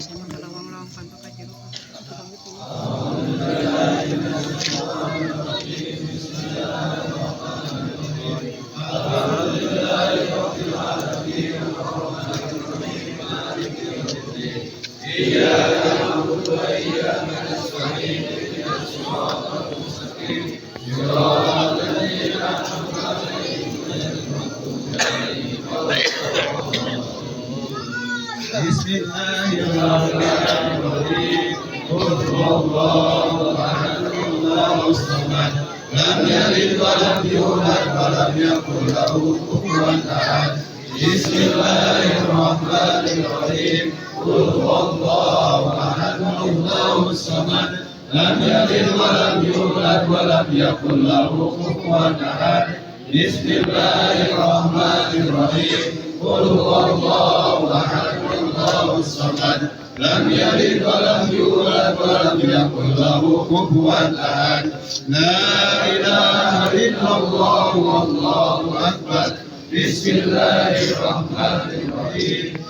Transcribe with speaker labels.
Speaker 1: bisa menghalawang-lawang kantor kajero tukang itu.
Speaker 2: Bismillahirrahmanirrahim. Qul huwallahu ahad, Allahus samad, lam yalid wa lam yulad wa lam yakul lahu kufuwan ahad. Bismillahirrahmanirrahim. Qul huwallahu ahad, Allahus samad, lam yalid wa lam yulad wa lam yakul lahu kufuwan ahad. Bismillahirrahmanirrahim. Qul huwallahu ahad, Allahus samad, lam yalid wa lam yulad wa lam yakul lahu kufuwan ahad. La ilaha illallah wallahu akbar. Bismillahirrahmanirrahim.